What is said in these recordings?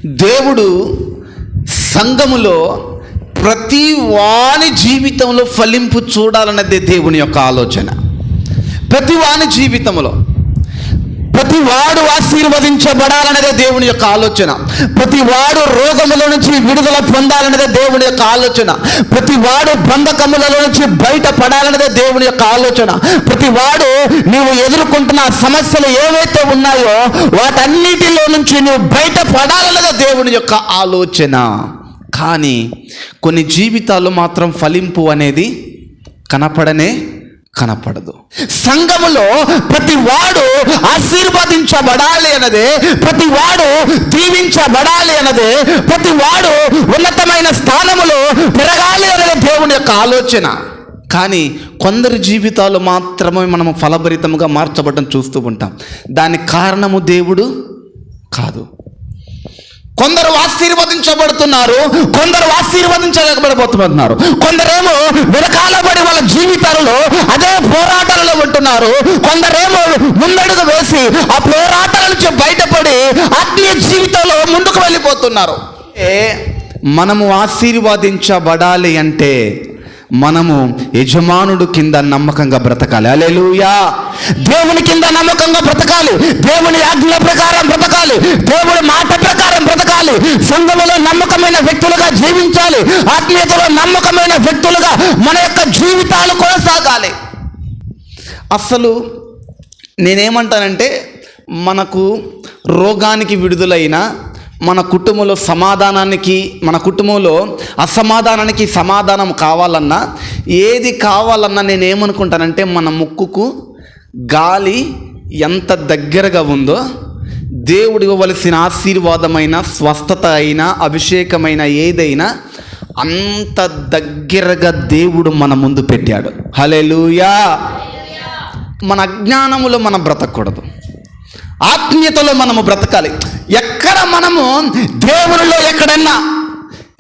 దేవుడు సంఘములో ప్రతి వాని జీవితంలో ఫలింపు చూడాలన్నదే దేవుని యొక్క ఆలోచన. ప్రతి వాని జీవితంలో ప్రతి వాడు ఆశీర్వదించబడాలనేదే దేవుని యొక్క ఆలోచన. ప్రతి వాడు రోగముల నుంచి విడుదల పొందాలనేదే దేవుని యొక్క ఆలోచన. ప్రతి వాడు బంధకములలో నుంచి బయటపడాలనేదే దేవుని యొక్క ఆలోచన. ప్రతి వాడు నీవు ఎదుర్కొంటున్న సమస్యలు ఏవైతే ఉన్నాయో వాటన్నిటిలో నుంచి నువ్వు బయటపడాలనేదే దేవుని యొక్క ఆలోచన. కానీ కొన్ని జీవితాలు మాత్రం ఫలింపు అనేది కనపడదు. సంఘములో ప్రతి వాడు ఆశీర్వదించబడాలి అన్నదే, ప్రతి వాడు దీవించబడాలి అన్నదే, ప్రతి వాడు ఉన్నతమైన స్థానములో పెరగాలి అన్నదే దేవుని యొక్క ఆలోచన. కానీ కొందరి జీవితాలు మాత్రమే మనము ఫలభరితంగా మార్చబడడం చూస్తూ ఉంటాం. దానికి కారణము దేవుడు కాదు. కొందరు ఆశీర్వదించబడుతున్నారు, కొందరు ఆశీర్వదించలేకపోతున్నారు. కొందరేమో వెనకాలబడి వాళ్ళ జీవితాలలో అదే పోరాటాలలో ఉంటున్నారు. కొందరేమో ముందడుగు వేసి ఆ పోరాటాల నుంచి బయటపడి ఆత్మీయ జీవితంలో ముందుకు వెళ్ళిపోతున్నారు. మనము ఆశీర్వదించబడాలి అంటే మనము యజమానుడు కింద నమ్మకంగా బ్రతకాలి. హల్లెలూయా. దేవుని కింద నమ్మకంగా బ్రతకాలి. దేవుని ఆజ్ఞ ప్రకారం బ్రతకాలి. దేవుని మాట ప్రకారం బ్రతకాలి. సంఘములో నమ్మకమైన వ్యక్తులుగా జీవించాలి. ఆత్మీయతలో నమ్మకమైన వ్యక్తులుగా మన యొక్క జీవితాలు కొనసాగాలి. అసలు నేనేమంటానంటే, మనకు రోగానికి విడుదలైన, మన కుటుంబంలో సమాధానానికి, మన కుటుంబంలో అసమాధానానికి సమాధానం కావాలన్నా, ఏది కావాలన్నా నేనేమనుకుంటానంటే, మన ముక్కుకు గాలి ఎంత దగ్గరగా ఉందో దేవుడు ఇవ్వవలసిన ఆశీర్వాదమైన, స్వస్థత అయినా, అభిషేకమైన ఏదైనా అంత దగ్గరగా దేవుడు మన ముందు పెట్టాడు. హల్లెలూయా. మన అజ్ఞానములో మనం బ్రతకూడదు, ఆత్మీయతలో మనము బ్రతకాలి. ఎక్కడ మనము దేవునిలో ఎక్కడన్నా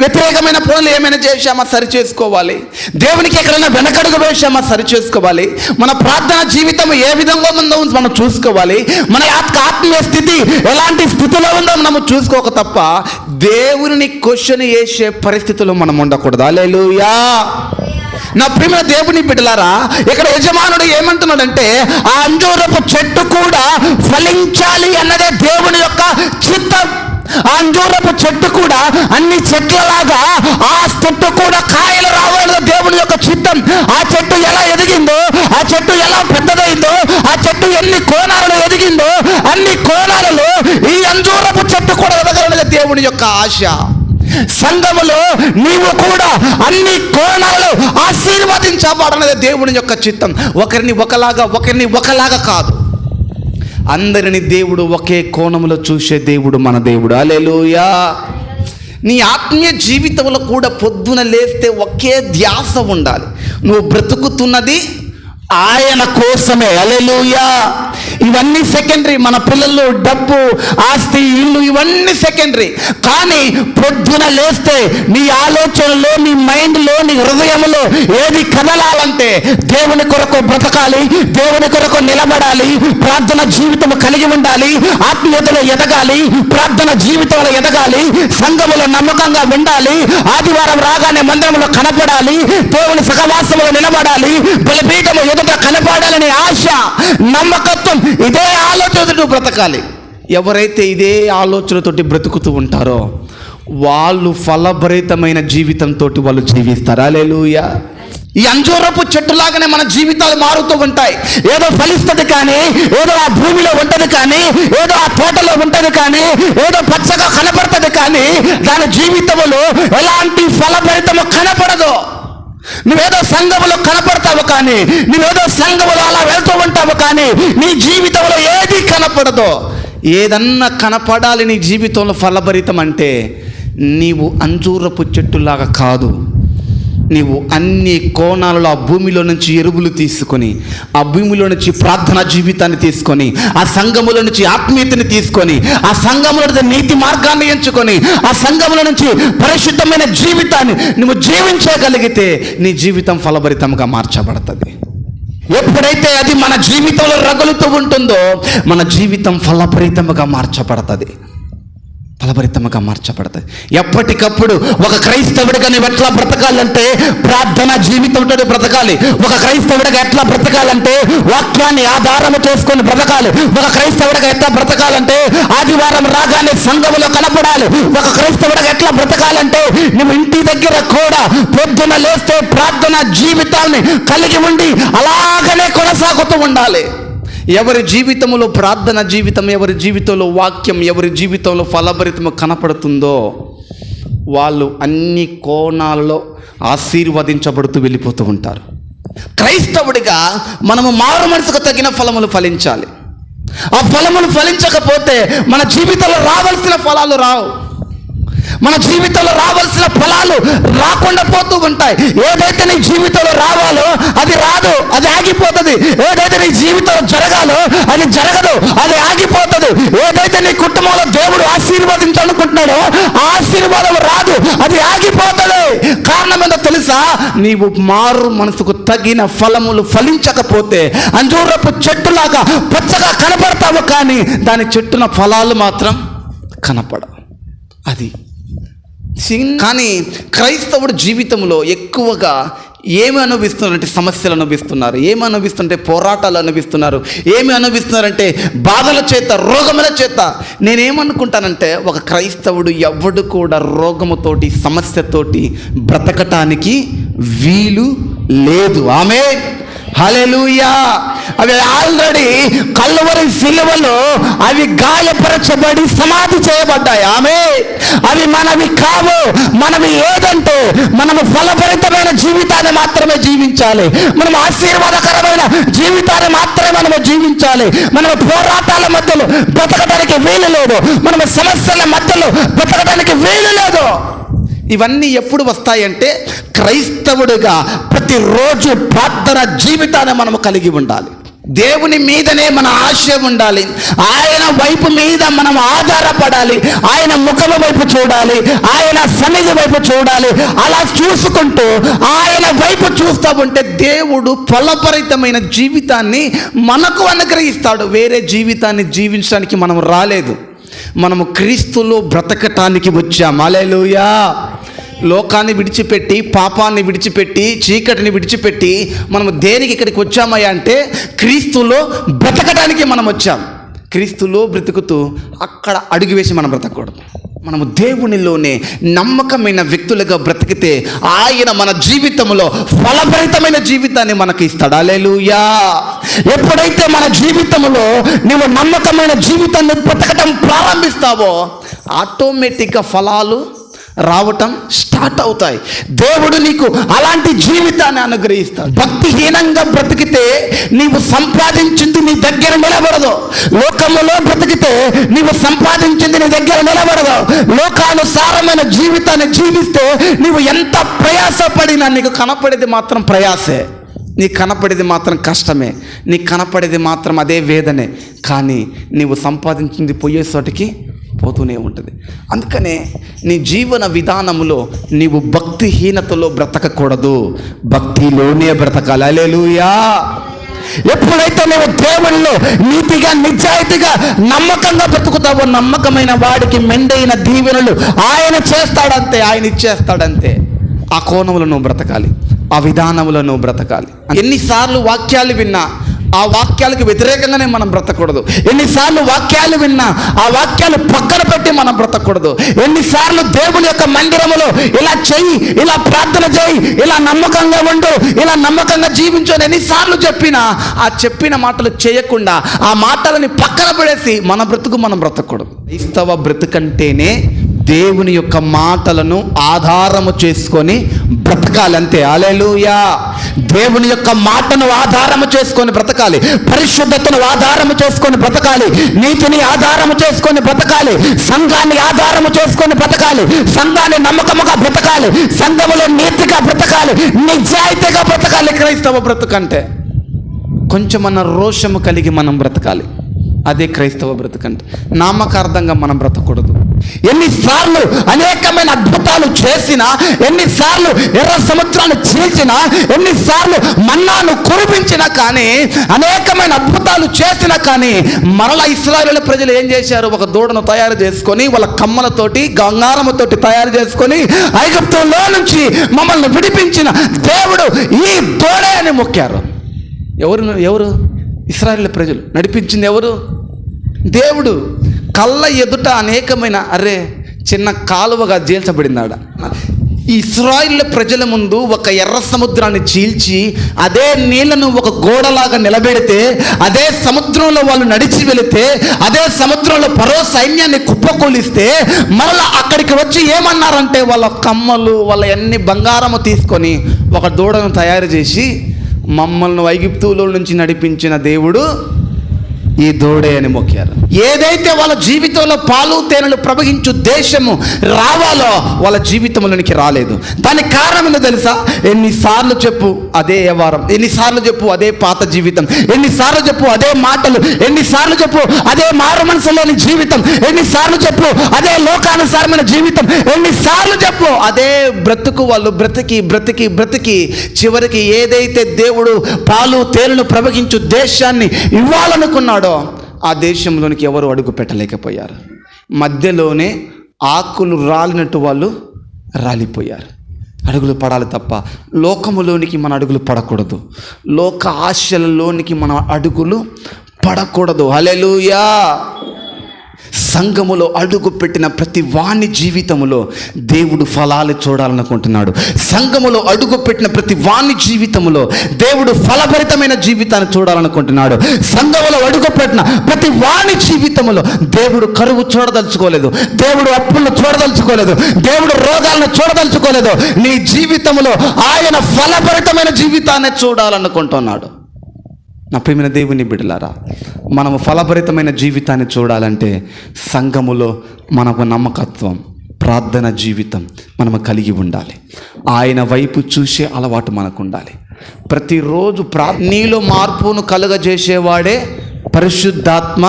వ్యతిరేకమైన పనులు ఏమైనా చేశామా సరి చేసుకోవాలి. దేవునికి ఎక్కడైనా వెనకడుగు వేశామా సరి చేసుకోవాలి. మన ప్రార్థన జీవితం ఏ విధంగా ఉందో మనం చూసుకోవాలి. మన ఆత్మీయ స్థితి ఎలాంటి స్థితిలో ఉందో మనము చూసుకోక తప్ప దేవుని క్వశ్చన్ చేసే పరిస్థితుల్లో మనం ఉండకూడదు. హల్లెలూయా. నా ప్రియమైన దేవుని బిడ్డలారా, ఇక్కడ యజమానుడు ఏమంటున్నాడంటే, ఆ అంజూరపు చెట్టు కూడా ఫలించాలి అన్నదే దేవుని యొక్క చిత్తం. ఆ అంజూరపు చెట్టు కూడా అన్ని చెట్లలాగా ఆ చెట్టు కూడా కాయలు రావాలన్నది దేవుని యొక్క చిత్తం. ఆ చెట్టు ఎలా ఎదిగిందో, ఆ చెట్టు ఎలా పెద్దదైందో, ఆ చెట్టు ఎన్ని కోణాలలో ఎదిగిందో అన్ని కోణాలలో ఈ అంజూరపు చెట్టు కూడా ఎదగాలన్నది దేవుని యొక్క ఆశ. సంఘములో నీవు కూడా అన్ని కోణాలలో ఆశీర్వదించబడనది దేవుని యొక్క చిత్తం. ఒకరిని ఒకలాగా కాదు, అందరిని దేవుడు ఒకే కోణంలో చూసే దేవుడు మన దేవుడు. హల్లెలూయా. నీ ఆత్మీయ జీవితంలో కూడా పొద్దున లేస్తే ఒకే ధ్యాస ఉండాలి. నువ్వు బ్రతుకుతున్నది ఆయన కోసమే. హల్లెలూయా. ఇవన్నీ సెకండరీ. మన పిల్లలు, డబ్బు, ఆస్తి, ఇల్లు ఇవన్నీ సెకండరీ. కానీ పొద్దున లేస్తే నీ ఆలోచనలో, నీ మైండ్లో, నీ హృదయంలో ఏది కదలాలంటే దేవుని కొరకు బ్రతకాలి, దేవుని కొరకు నిలబడాలి, ప్రార్థన జీవితం కలిగి ఉండాలి, ఆత్మీయతలో ఎదగాలి, ప్రార్థన జీవితంలో ఎదగాలి, సంఘములో నమ్మకంగా ఉండాలి, ఆదివారం రాగానే మందిరంలో కనపడాలి, దేవుని సహవాసంలో నిలబడాలి, బలిపీఠము ఎదుట కనపడాలని ఆశ, నమ్మకత్వం, ఇదే ఆలోచనతో బ్రతకాలి. ఎవరైతే ఇదే ఆలోచనతోటి బ్రతుకుతూ ఉంటారో వాళ్ళు ఫలభరితమైన జీవితంతో వాళ్ళు జీవిస్తారు. హల్లెలూయా. ఈ అంజూరపు చెట్టులాగానే మన జీవితాలు మారుతూ ఉంటాయి. ఏదో ఫలిస్తుంది కానీ, ఏదో ఆ భూమిలో ఉంటుంది కానీ, ఏదో ఆ తోటలో ఉంటుంది కానీ, ఏదో పచ్చగా కనపడుతుంది కానీ దాని జీవితంలో ఎలాంటి ఫలభరితము కనపడదు. నువ్వేదో సంఘములో కనపడతావు కానీ, నువ్వేదో సంఘములో అలా వెళ్తూ ఉంటావు కానీ నీ జీవితంలో ఏది కనపడదు. ఏదన్నా కనపడాలి నీ జీవితంలో ఫలభరితం అంటే నీవు అంజూరపు చెట్టులాగా కాదు. నీవు అన్ని కోణాలలో ఆ భూమిలో నుంచి ఎరువులు తీసుకొని, ఆ భూమిలో నుంచి ప్రార్థనా జీవితాన్ని తీసుకొని, ఆ సంఘములో నుంచి ఆత్మీయతని తీసుకొని, ఆ సంఘములో నుంచి నీతి మార్గాన్ని ఎంచుకొని, ఆ సంఘములో నుంచి పరిశుద్ధమైన జీవితాన్ని నువ్వు జీవించగలిగితే నీ జీవితం ఫలభరితంగా మార్చబడుతుంది. ఎప్పుడైతే అది మన జీవితంలో రగులుతూ ఉంటుందో మన జీవితం ఫలభరితంగా మార్చబడుతుంది. ఫలభరితంగా మార్చబడతాయి. ఎప్పటికప్పుడు ఒక క్రైస్తవుడిగా నువ్వు ఎట్లా బ్రతకాలంటే ప్రార్థన జీవితంతో బ్రతకాలి. ఒక క్రైస్తవుడిగా ఎట్లా బ్రతకాలంటే వాక్యాన్ని ఆధారము చేసుకొని బ్రతకాలి. ఒక క్రైస్తవుడిగా ఎట్లా బ్రతకాలంటే ఆదివారం రాగానే సంఘములో కనపడాలి. ఒక క్రైస్తవుడిగా ఎట్లా బ్రతకాలంటే నువ్వు ఇంటి దగ్గర కూడా పొద్దున లేస్తే ప్రార్థన జీవితాన్ని కలిగి ఉండి అలాగనే కొనసాగుతూ ఉండాలి. ఎవరి జీవితంలో ప్రార్థన జీవితం, ఎవరి జీవితంలో వాక్యం, ఎవరి జీవితంలో ఫలభరితం కనపడుతుందో వాళ్ళు అన్ని కోణాలలో ఆశీర్వదించబడుతూ వెళ్ళిపోతూ ఉంటారు. క్రైస్తవుడిగా మనము మారు మనసుకు తగిన ఫలములు ఫలించాలి. ఆ ఫలములు ఫలించకపోతే మన జీవితంలో రావాల్సిన ఫలాలు రావు. మన జీవితంలో రావాల్సిన ఫలాలు రాకుండా పోతూ ఉంటాయి. ఏదైతే నీ జీవితంలో రావాలో అది రాదు, అది ఆగిపోతుంది. ఏదైతే నీ జీవితంలో జరగాలో అది జరగదు, అది ఆగిపోతుంది. ఏదైతే నీ కుటుంబంలో దేవుడు ఆశీర్వదించాలనుకుంటున్నాడో ఆ ఆశీర్వాదం రాదు, అది ఆగిపోతుంది. కారణం ఏంటో తెలుసా? నీవు మారు మనసుకు తగిన ఫలములు ఫలించకపోతే అంజూరపు చెట్టులాగా పచ్చగా కనపడతావు, కానీ దాని చెట్టున ఫలాలు మాత్రం కనపడవు. అది కానీ క్రైస్తవుడు జీవితంలో ఎక్కువగా ఏమి అనుభవిస్తున్నారంటే సమస్యలు అనుభవిస్తున్నారు. ఏమి అనుభవిస్తుంటే పోరాటాలు అనుభవిస్తున్నారు. ఏమి అనుభవిస్తున్నారంటే బాధల చేత, రోగముల చేత. నేనేమనుకుంటానంటే ఒక క్రైస్తవుడు ఎవడు కూడా రోగముతోటి, సమస్యతోటి బ్రతకటానికి వీలు లేదు. ఆమేన్, హల్లెలూయా. అవి ఆల్రెడీ కల్వరి సిలువలో అవి గాయపరచబడి సమాధి చేయబడ్డాయి. ఆమేన్. అవి మనవి కావు. మనవి ఏదంటే మనము ఫలభరితమైన జీవితాన్ని మాత్రమే జీవించాలి. మనం ఆశీర్వాదకరమైన జీవితాన్ని మాత్రమే మనము జీవించాలి. మనము పోరాటాల మధ్యలో బ్రతకడానికి వీలు లేదు. మనము సమస్యల మధ్యలో బ్రతకడానికి వీలు లేదు. ఇవన్నీ ఎప్పుడు వస్తాయంటే క్రైస్తవుడిగా ప్రతిరోజు ప్రార్థన జీవితాన్ని మనము కలిగి ఉండాలి. దేవుని మీదనే మన ఆశ ఉండాలి. ఆయన వైపు మీద మనం ఆధారపడాలి. ఆయన ముఖము వైపు చూడాలి. ఆయన సన్నిధి వైపు చూడాలి. అలా చూసుకుంటూ ఆయన వైపు చూస్తూ ఉంటే దేవుడు ఫలభరితమైన జీవితాన్ని మనకు అనుగ్రహిస్తాడు. వేరే జీవితాన్ని జీవించడానికి మనం రాలేదు. మనము క్రీస్తులో బ్రతకటానికి వచ్చాం. హల్లెలూయా. లోకాన్ని విడిచిపెట్టి, పాపాన్ని విడిచిపెట్టి, చీకటిని విడిచిపెట్టి మనము దేనికి ఇక్కడికి వచ్చామయ్యా అంటే క్రీస్తులో బ్రతకడానికి మనం వచ్చాం. క్రీస్తులో బ్రతుకుతూ అక్కడ అడుగు వేసి మనం బ్రతకూడదు. మనము దేవునిలోనే నమ్మకమైన వ్యక్తులుగా బ్రతికితే ఆయన మన జీవితంలో ఫలభరితమైన జీవితాన్ని మనకి ఇస్తాడు. హల్లెలూయా. ఎప్పుడైతే మన జీవితంలో నువ్వు నమ్మకమైన జీవితాన్ని బ్రతకటం ప్రారంభిస్తావో ఆటోమేటిక్గా ఫలాలు రావటం స్టార్ట్ అవుతాయి. దేవుడు నీకు అలాంటి జీవితాన్ని అనుగ్రహిస్తాడు. భక్తిహీనంగా బ్రతికితే నీవు సంపాదించింది నీ దగ్గర నిలబడదు. లోకములో బ్రతికితే నీవు సంపాదించింది నీ దగ్గర నిలబడదు. లోకానుసారమైన జీవితాన్ని జీవిస్తే నీవు ఎంత ప్రయాసపడినా నీకు కనపడేది మాత్రం ప్రయాసే. నీకు కనపడేది మాత్రం కష్టమే. నీకు కనపడేది మాత్రం అదే వేదనే. కానీ నీవు సంపాదించింది పోయేసోటికి పోతూనే ఉంటుంది. అందుకనే నీ జీవన విధానంలో నీవు భక్తిహీనతలో బ్రతకకూడదు, భక్తిలోనే బ్రతకాలి. హల్లెలూయా. ఎప్పుడైతే నువ్వు దేవునిలో నీతిగా, నిజాయితీగా, నమ్మకంగా బ్రతుకుతావో నమ్మకమైన వాడికి మెండైన దీవెనలు ఆయన చేస్తాడంతే, ఆయన ఇచ్చేస్తాడంతే. ఆ కోణంలో నువ్వు బ్రతకాలి, ఆ విధానంలో నువ్వు బ్రతకాలి. ఎన్నిసార్లు వాక్యాలు విన్నా ఆ వాక్యాలకు వ్యతిరేకంగానే మనం బ్రతకూడదు. ఎన్నిసార్లు వాక్యాలు విన్నా ఆ వాక్యాలు పక్కన పెట్టి మనం బ్రతకూడదు. ఎన్నిసార్లు దేవుని యొక్క మందిరములో ఇలా చెయ్యి, ఇలా ప్రార్థన చేయి, ఇలా నమ్మకంగా ఉండు, ఇలా నమ్మకంగా జీవించు అని ఎన్నిసార్లు చెప్పినా ఆ చెప్పిన మాటలు చేయకుండా ఆ మాటలని పక్కన పడేసి మన బ్రతుకు మనం బ్రతకూడదు. క్రైస్తవ బ్రతుకంటేనే దేవుని యొక్క మాటలను ఆధారము చేసుకొని బ్రతకాలంతే. హల్లెలూయా. దేవుని యొక్క మాటను ఆధారము చేసుకొని బ్రతకాలి. పరిశుద్ధతను ఆధారము చేసుకొని బ్రతకాలి. నీతిని ఆధారము చేసుకొని బ్రతకాలి. సంఘాన్ని ఆధారము చేసుకొని బ్రతకాలి. సంఘాన్ని నమ్మకముగా బ్రతకాలి. సంఘములో నీతిగా బ్రతకాలి, నిజాయితీగా బ్రతకాలి. క్రైస్తవ బ్రతుకంటే కొంచెమన్న రోషము కలిగి మనం బ్రతకాలి. అదే క్రైస్తవ బ్రతుకంటే. నామకార్థంగా మనం బ్రతకూడదు. ఎన్నిసార్లు అనేకమైన అద్భుతాలు చేసినా, ఎన్నిసార్లు ఎర్ర సముద్రాన్ని చీల్చినా, ఎన్నిసార్లు మన్నాను కురిపించినా కానీ, అనేకమైన అద్భుతాలు చేసినా కానీ మరలా ఇశ్రాయేలు ప్రజలు ఏం చేశారు? ఒక దూడను తయారు చేసుకొని వాళ్ళ కమ్మలతోటి గంగారముతోటి తయారు చేసుకొని ఐగుప్తులో నుంచి మమ్మల్ని విడిపించిన దేవుడు ఈ దూడే అని మొక్కారు. ఎవరు? ఇశ్రాయేలు ప్రజలు. నడిపించింది ఎవరు? దేవుడు. కళ్ళ ఎదుట అనేకమైన చిన్న కాలువగా జీల్చబడిందాడ. ఈ ఇశ్రాయేలు ప్రజల ముందు ఒక ఎర్ర సముద్రాన్ని చీల్చి అదే నీళ్లను ఒక గోడలాగా నిలబెడితే, అదే సముద్రంలో వాళ్ళు నడిచి వెళితే, అదే సముద్రంలో ఫరో సైన్యాన్ని కుప్పకూలిస్తే మరలా అక్కడికి వచ్చి ఏమన్నారంటే, వాళ్ళ కమ్మలు వాళ్ళ అన్ని బంగారము తీసుకొని ఒక దూడను తయారు చేసి మమ్మల్ని ఐగుప్తులో నుంచి నడిపించిన దేవుడు ఈ దూడే అని మొక్కారు. ఏదైతే వాళ్ళ జీవితంలో పాలు తేనెలు ప్రవహించు దేశము రావాలో వాళ్ళ జీవితంలోనికి రాలేదు. దానికి కారణం ఏంటో తెలుసా? ఎన్నిసార్లు చెప్పు అదే వ్యవహారం, ఎన్నిసార్లు చెప్పు అదే పాత జీవితం, ఎన్నిసార్లు చెప్పు అదే మాటలు, ఎన్నిసార్లు చెప్పు అదే మారు మనసులోని జీవితం, ఎన్నిసార్లు చెప్పు అదే లోకానుసారమైన జీవితం, ఎన్నిసార్లు చెప్పు అదే బ్రతుకు. వాళ్ళు బ్రతికి బ్రతికి బ్రతికి చివరికి ఏదైతే దేవుడు పాలు తేనెలు ప్రవహించు దేశాన్ని ఇవ్వాలనుకున్నాడో ఆ దేశంలోనికి ఎవరు అడుగు పెట్టలేకపోయారు. మధ్యలోనే ఆకులు రాలినట్టు వాళ్ళు రాలిపోయారు. అడుగులు పడాలి తప్ప లోకములోనికి మన అడుగులు పడకూడదు. లోక ఆశలలోనికి మన అడుగులు పడకూడదు. హల్లెలూయా. సంఘములో అడుగు పెట్టిన ప్రతి వాని జీవితములో దేవుడు ఫలాలు చూడాలనుకుంటున్నాడు. సంఘములో అడుగు పెట్టిన ప్రతి వాని జీవితములో దేవుడు ఫలభరితమైన జీవితాన్ని చూడాలనుకుంటున్నాడు. సంఘములో అడుగు పెట్టిన ప్రతి వాని జీవితములో దేవుడు కరువు చూడదలుచుకోలేదు, దేవుడు అప్పులను చూడదలుచుకోలేదు, దేవుడు రోగాలను చూడదలుచుకోలేదు. నీ జీవితంలో ఆయన ఫలభరితమైన జీవితాన్ని చూడాలనుకుంటున్నాడు. నా ప్రియమైన దేవుని బిడ్డలారా, మనము ఫలభరితమైన జీవితాన్ని చూడాలంటే సంఘములో మనకు నమ్మకత్వం, ప్రార్థన జీవితం మనము కలిగి ఉండాలి. ఆయన వైపు చూసే అలవాటు మనకు ఉండాలి. ప్రతిరోజు నీలో మార్పును కలుగజేసేవాడే పరిశుద్ధాత్మ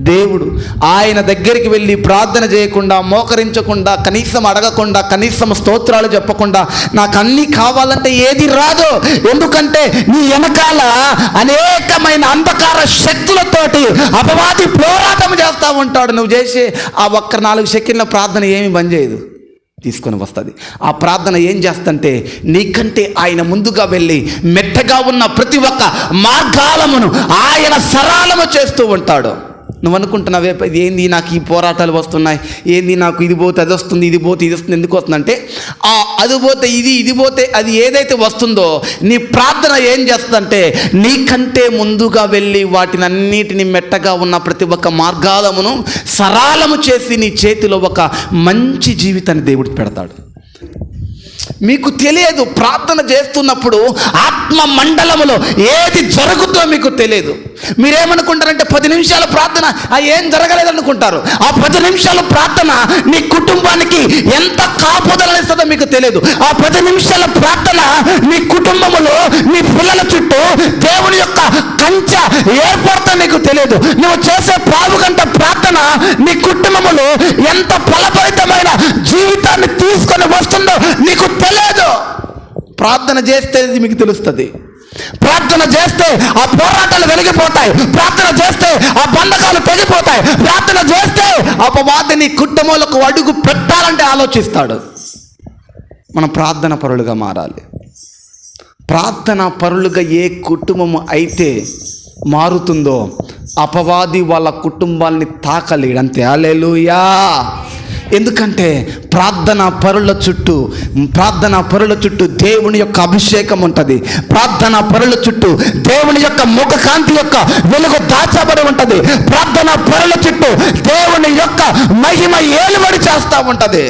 దేవుడు. ఆయన దగ్గరికి వెళ్ళి ప్రార్థన చేయకుండా, మోకరించకుండా, కనీసం అడగకుండా, కనీసం స్తోత్రాలు చెప్పకుండా నాకు అన్నీ కావాలంటే ఏది రాదు. ఎందుకంటే నీ వెనకాల అనేకమైన అంధకార శక్తులతోటి అపవాది పోరాటం చేస్తూ ఉంటాడు. నువ్వు చేసే ఆ ఒక్క 4 సెకండ్ల ప్రార్థన ఏమి బంద్ చేయదు, తీసుకొని వస్తుంది. ఆ ప్రార్థన ఏం చేస్తంటే నీకంటే ఆయన ముందుగా వెళ్ళి మెట్టగా ఉన్న ప్రతి ఒక్క మార్గాలమును ఆయన సరళము చేస్తూ ఉంటాడు. నువ్వు అనుకుంటున్నావే ఏంది నాకు ఈ పోరాటాలు వస్తున్నాయి, ఏంది నాకు ఇది పోతే అది వస్తుంది, ఇది పోతే ఇది వస్తుంది. ఎందుకు వస్తుందంటే అది పోతే ఇది పోతే అది ఏదైతే వస్తుందో నీ ప్రార్థన ఏం చేస్తుందంటే నీకంటే ముందుగా వెళ్ళి వాటిని అన్నిటిని మెట్టగా ఉన్న ప్రతి ఒక్క మార్గాలమును సరళము చేసి నీ చేతిలో ఒక మంచి జీవితాన్ని దేవుడు పెడతాడు. మీకు తెలియదు, ప్రార్థన చేస్తున్నప్పుడు ఆత్మ మండలములో ఏది జరుగుతుందో మీకు తెలియదు. మీరేమనుకుంటారంటే 10 నిమిషాల ప్రార్థన ఏం జరగలేదనుకుంటారు. ఆ 10 నిమిషాల ప్రార్థన నీ కుటుంబానికి ఎంత కాపుదలనిస్తుందో మీకు తెలియదు. ఆ 10 నిమిషాల ప్రార్థన నీ కుటుంబములో నీ పిల్లల చుట్టూ దేవుని యొక్క కంచె ఏర్పడతా నీకు తెలియదు. నువ్వు చేసే 1/2 గంట ప్రార్థన నీ కుటుంబములో ఎంత ఫలభరితమైన జీవితాన్ని తీసుకొని వస్తుందో నీకు తెలియదు. ప్రార్థన చేస్తే మీకు తెలుస్తుంది. ప్రార్థన చేస్తే ఆ పోరాటాలు వెలిగిపోతాయి. ప్రార్థన చేస్తే ఆ బంధకాలు తెగిపోతాయి. ప్రార్థన చేస్తే అపవాదిని కుటుంబాలకు అడుగు పెట్టాలంటే ఆలోచిస్తాడు. మనం ప్రార్థన పరులుగా మారాలి. ప్రార్థన పరులుగా ఏ కుటుంబము అయితే మారుతుందో అపవాది వాళ్ళ కుటుంబాల్ని తాకలేడు. అంతే. హల్లెలూయా. ఎందుకంటే ప్రార్థన పరుల చుట్టూ దేవుని యొక్క అభిషేకం ఉంటుంది. ప్రార్థన పరుల చుట్టూ దేవుని యొక్క ముఖకాంతి యొక్క వెలుగు దాచబడి ఉంటుంది. ప్రార్థన పరుల చుట్టూ దేవుని యొక్క మహిమ ఏలుబడి చేస్తూ ఉంటుంది.